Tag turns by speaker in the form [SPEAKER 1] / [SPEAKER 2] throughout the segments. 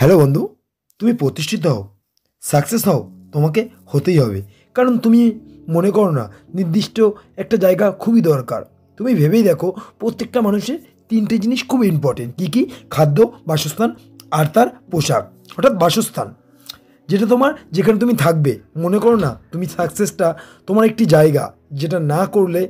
[SPEAKER 1] Hello বন্ধু, তুমি প্রতিষ্ঠিত হও, সাকসেস হও, তোমাকে হতেই হবে। কারণ তুমি মনে করো না নির্দিষ্ট একটা জায়গা খুবই দরকার। তুমি ভেবেই দেখো, প্রত্যেকটা মানুষের তিনটে জিনিস খুব ইম্পর্টেন্ট। কী কী? খাদ্য, বাসস্থান আর তার পোশাক, অর্থাৎ বাসস্থান, যেটা তোমার যেখানে তুমি থাকবে। মনে করো না তুমি সাকসেসটা তোমার একটি জায়গা, যেটা না করলে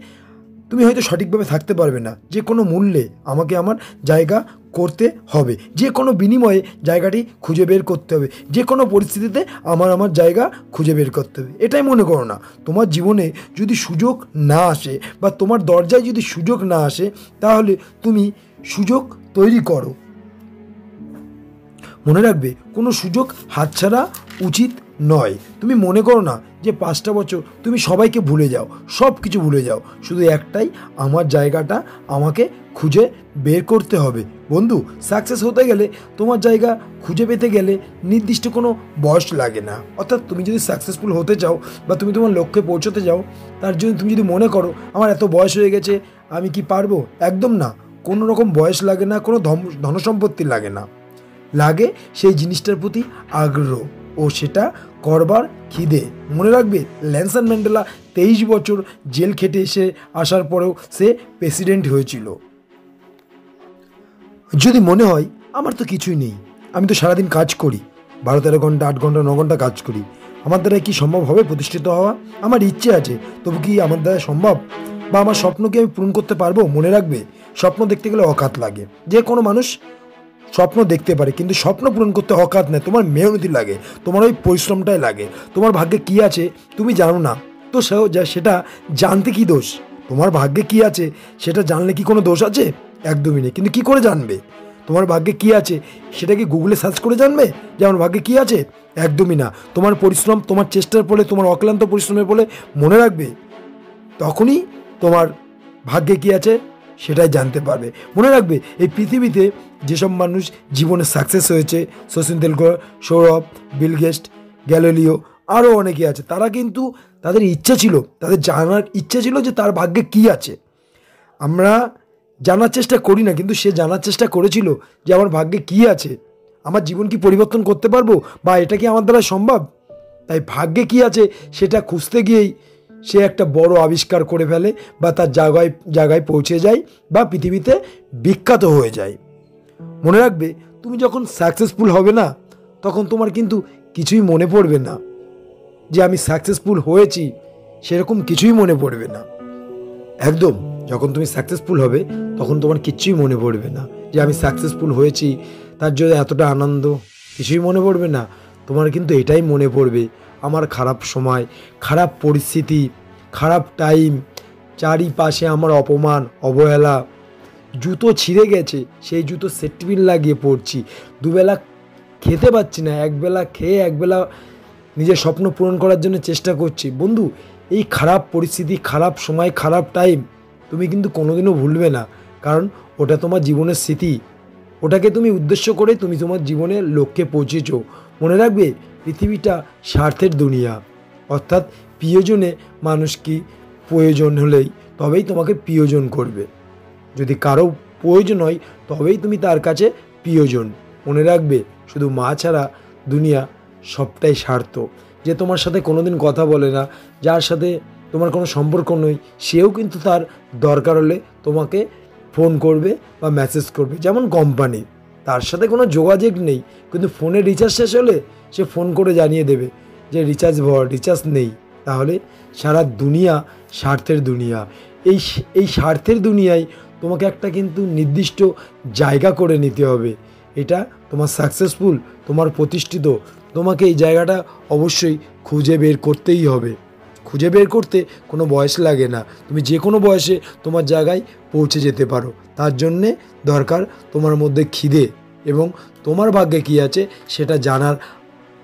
[SPEAKER 1] তুমি হয়তো সঠিকভাবে থাকতে পারবে না। যে কোনো মূল্যে আমাকে আমার জায়গা করতে হবে, যে কোনো বিনিময়ে জায়গাটি খুঁজে বের করতে হবে, যে কোনো পরিস্থিতিতে আমার জায়গা খুঁজে বের করতে হবে। এটাই মনে করো না, তোমার জীবনে যদি সুযোগ না আসে বা তোমার দরজায় যদি সুযোগ না আসে, তাহলে তুমি সুযোগ তৈরি করো। মনে রাখবে, কোনো সুযোগ হাতছাড়া উচিত নয়। তুমি মনে করো না যে 5টা বছর তুমি সবাইকে ভুলে যাও, সব কিছু ভুলে যাও, শুধু একটাই, আমার জায়গাটা আমাকে খুঁজে বের করতে হবে। বন্ধু, সাকসেস হতে গেলে, তোমার জায়গা খুঁজে পেতে গেলে নির্দিষ্ট কোনো বয়স লাগে না। অর্থাৎ তুমি যদি সাকসেসফুল হতে চাও বা তুমি তোমার লক্ষ্যে পৌঁছতে যাও, তার জন্য তুমি যদি মনে করো আমার এত বয়স হয়ে গেছে, আমি কি পারবো? একদম না। কোনো রকম বয়স লাগে না, কোনো ধনসম্পত্তি লাগে না। লাগে সেই জিনিসটার প্রতি আগ্রহ ও সেটা করবার খিদে। মনে রাখবে, নেলসন ম্যান্ডেলা 23 বছর জেল খেটে এসে আসার পরেও সে প্রেসিডেন্ট হয়েছিল। যদি মনে হয় আমার তো কিছুই নেই, আমি তো সারাদিন কাজ করি, 12-13 ঘন্টা, 8 ঘন্টা, 9 ঘন্টা কাজ করি, আমার দ্বারা কি সম্ভব হবে প্রতিষ্ঠিত হওয়া? আমার ইচ্ছে আছে, তবু কি আমার দ্বারা সম্ভব? বা আমার স্বপ্নকে আমি পূরণ করতে পারবো? মনে রাখবে, স্বপ্ন দেখতে গেলে অকাত লাগে। যে কোনো মানুষ স্বপ্ন দেখতে পারে, কিন্তু স্বপ্ন পূরণ করতে অকাত নেই, তোমার মেহনতি লাগে, তোমার ওই পরিশ্রমটাই লাগে। তোমার ভাগ্যে কী আছে তুমি জানো না, তো সেটা জানতে কি দোষ? তোমার ভাগ্যে কী আছে সেটা জানলে কি কোনো দোষ আছে? একদমই নেই। কিন্তু কি করে জানবে তোমার ভাগ্যে কী আছে? সেটা কি গুগলে সার্চ করে জানবে যে আমার ভাগ্যে কী আছে? একদমই না। তোমার পরিশ্রম, তোমার চেষ্টার ফলে, তোমার অক্লান্ত পরিশ্রমের ফলে, মনে রাখবে, তখনই তোমার ভাগ্যে কী আছে সেটাই জানতে পারবে। মনে রাখবে, এই পৃথিবীতে যেসব মানুষ জীবনে সাকসেস হয়েছে, Sachin Tendulkar, Sourav, Bill Gates, Galileo, আরও অনেকে আছে, তারা কিন্তু তাদের ইচ্ছা ছিল, তাদের জানার ইচ্ছা ছিল যে তার ভাগ্যে কী আছে। আমরা জানার চেষ্টা করি না, কিন্তু সে জানার চেষ্টা করেছিল যে আমার ভাগ্যে কী আছে, আমার জীবন কি পরিবর্তন করতে পারবো, বা এটা কি আমার দ্বারা সম্ভব। তাই ভাগ্যে কী আছে সেটা খুঁজতে গিয়েই সে একটা বড় আবিষ্কার করে ফেলে, বা তার জায়গায় জায়গায় পৌঁছে যায়, বা পৃথিবীতে বিখ্যাত হয়ে যায়। মনে রাখবে, তুমি যখন সাকসেসফুল হবে না, তখন তোমার কিন্তু কিছুই মনে পড়বে না যে আমি সাকসেসফুল হয়েছি, সেরকম কিছুই মনে পড়বে না। একদম, যখন তুমি সাকসেসফুল হবে তখন তোমার কিচ্ছুই মনে পড়বে না যে আমি সাকসেসফুল হয়েছি, তার জন্য এতটা আনন্দ, কিছুই মনে পড়বে না। তোমার কিন্তু এটাই মনে পড়বে, আমার খারাপ সময়, খারাপ পরিস্থিতি, খারাপ টাইম, চারিপাশে আমার অপমান, অবহেলা, জুতো ছিঁড়ে গেছে, সেই জুতো সেফটি লাগিয়ে পড়ছি, দুবেলা খেতে পাচ্ছি না, একবেলা খেয়ে একবেলা নিজের স্বপ্ন পূরণ করার জন্য চেষ্টা করছি। বন্ধু, এই খারাপ পরিস্থিতি, খারাপ সময়, খারাপ টাইম তুমি কিন্তু কোনোদিনও ভুলবে না, কারণ ওটা তোমার জীবনের স্মৃতি। ওটাকে তুমি উদ্দেশ্য করে তুমি তোমার জীবনের লক্ষ্যে পৌঁছেছো। মনে রাখবে, পৃথিবীটা স্বার্থের দুনিয়া, অর্থাৎ প্রিয়জনে মানুষ কি প্রয়োজন হলেই তবেই তোমাকে প্রিয়জন করবে। যদি কারো প্রয়োজন হয় তবেই তুমি তার কাছে প্রিয়জন। মনে রাখবে, শুধু মা ছাড়া দুনিয়া সবটাই স্বার্থ। যে তোমার সাথে কোনোদিন কথা বলে না, যার সাথে তোমার কোনো সম্পর্ক নেই, সেও কিন্তু তার দরকার হলে তোমাকে ফোন করবে বা মেসেজ করবে। যেমন কোম্পানি, তার সাথে কোনো যোগাযোগ নেই, কিন্তু ফোনে রিচার্জ শেষ হলে সে ফোন করে জানিয়ে দেবে যে রিচার্জ নেই। তাহলে সারা দুনিয়া স্বার্থের দুনিয়া। এই স্বার্থের দুনিয়ায় তোমাকে একটা কিন্তু নির্দিষ্ট জায়গা করে নিতে হবে। এটা তোমার সাকসেসফুল, তোমার প্রতিষ্ঠিত, তোমাকে এই জায়গাটা অবশ্যই খুঁজে বের করতেই হবে। খুঁজে বের করতে কোনো বয়স লাগে না, তুমি যে কোনো বয়সে তোমার জায়গায় পৌঁছে যেতে পারো। তার জন্যে দরকার তোমার মধ্যে খিদে, এবং তোমার ভাগ্যে কী আছে সেটা জানার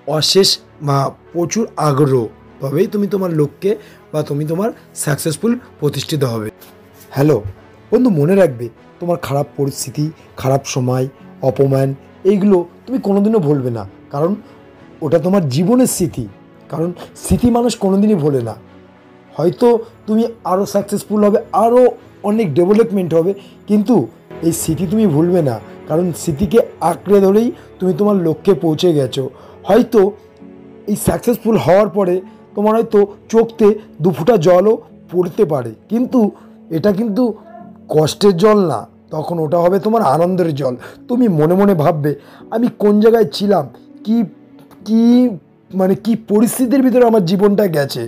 [SPEAKER 1] অশেষ বা প্রচুর আগ্রহ। তবেই তুমি তোমার লক্ষ্যে বা তুমি তোমার সাকসেসফুল প্রতিষ্ঠিত হবে। হ্যালো বন্ধু, মনে রাখবে, তোমার খারাপ পরিস্থিতি, খারাপ সময়, অপমান, এইগুলো তুমি কোনোদিনও ভুলবে না, কারণ ওটা তোমার জীবনের স্মৃতি। কারণ স্মৃতি মানুষ কোনোদিনই ভোলে না। হয়তো তুমি আরও সাকসেসফুল হবে, আরও অনেক ডেভেলপমেন্ট হবে, কিন্তু এই স্মৃতি তুমি ভুলবে না, কারণ স্মৃতিকে আঁকড়ে ধরেই তুমি তোমার লক্ষ্যে পৌঁছে গেছো। হয়তো এই সাকসেসফুল হওয়ার পরে তোমার হয়তো চোখতে 2 ফোঁটা জলও পড়তে পারে, কিন্তু এটা কিন্তু কষ্টের জল না, তখন ওটা হবে তোমার আনন্দের জল। তুমি মনে মনে ভাববে আমি কোন জায়গায় ছিলাম, কি কি মানে কি পরিস্থিতির ভিতরে আমার জীবনটা গেছে।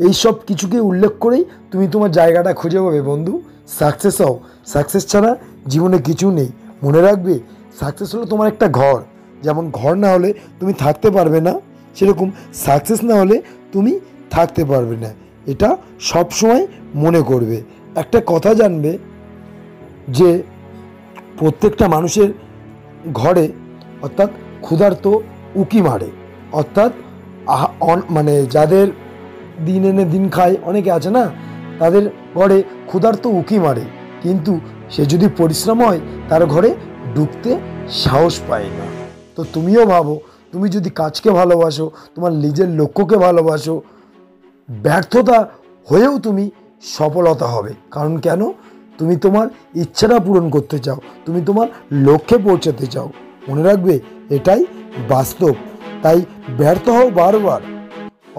[SPEAKER 1] এই সব কিছুকে উল্লেখ করেই তুমি তোমার জায়গাটা খুঁজে পাবে বন্ধু। সাকসেস হও, সাকসেস ছাড়া জীবনে কিছু নেই। মনে রাখবে সাকসেস হলো তোমার একটা ঘর, যেমন ঘর না হলে তুমি থাকতে পারবে না, সেরকম সাকসেস না হলে তুমি থাকতে পারবে না। এটা সব সময় মনে করবে। একটা কথা জানবে যে প্রত্যেকটা মানুষের ঘরে অর্থাৎ ক্ষুধার্ত উকি মারে, অর্থাৎ মানে যাদের দিন এনে দিন খায় অনেকে আছে না, তাদের ঘরে ক্ষুধার্ত উকি মারে, কিন্তু সে যদি পরিশ্রম হয় তার ঘরে ঢুকতে সাহস পায় না। তো তুমিও ভাবো, তুমি যদি কাজকে ভালোবাসো, তোমার নিজের লক্ষ্যকে ভালোবাসো, ব্যর্থতা হয়েও তুমি সফলতা হবে। কারণ কেন? তুমি তোমার ইচ্ছাটা পূরণ করতে চাও, তুমি তোমার লক্ষ্যে পৌঁছাতে চাও। মনে রাখবে এটাই বাস্তব। তাই ব্যর্থ হও বারবার,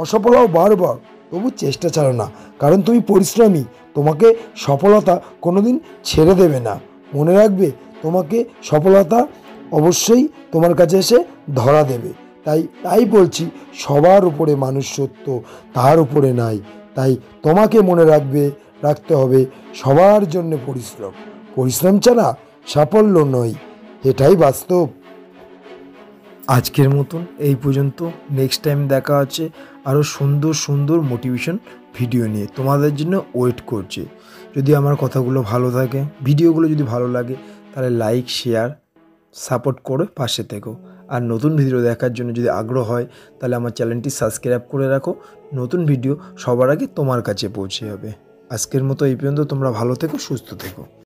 [SPEAKER 1] অসফল হও বারবার, তবু চেষ্টা ছাড়ো না, কারণ তুমি পরিশ্রমী। তোমাকে সফলতা কোনোদিন ছেড়ে দেবে না। মনে রাখবে তোমাকে সফলতা অবশ্যই তোমার কাছে এসে ধরা দেবে। তাই বলছি, সবার উপরে মানুষ সত্য, তার উপরে নাই। তাই তোমাকে মনে রাখতে হবে সবার জন্য পরিশ্রম। পরিশ্রম ছাড়া সাফল্য নয়, এটাই বাস্তব। আজকের মতন এই পর্যন্ত। নেক্সট টাইম দেখা হচ্ছে আরও সুন্দর সুন্দর মোটিভেশন ভিডিও নিয়ে, তোমাদের জন্য ওয়েট করছে। যদি আমার কথাগুলো ভালো থাকে, ভিডিওগুলো যদি ভালো লাগে, তাহলে লাইক শেয়ার সাপোর্ট করে পাশে থেকো। আর নতুন ভিডিও দেখার জন্য যদি আগ্রহ হয়, তাহলে আমার চ্যানেলটি সাবস্ক্রাইব করে রাখো। নতুন ভিডিও সবার আগে তোমার কাছে পৌঁছে যাবে। আজকের মতো এই পর্যন্ত। তোমরা ভালো থেকো, সুস্থ থেকো।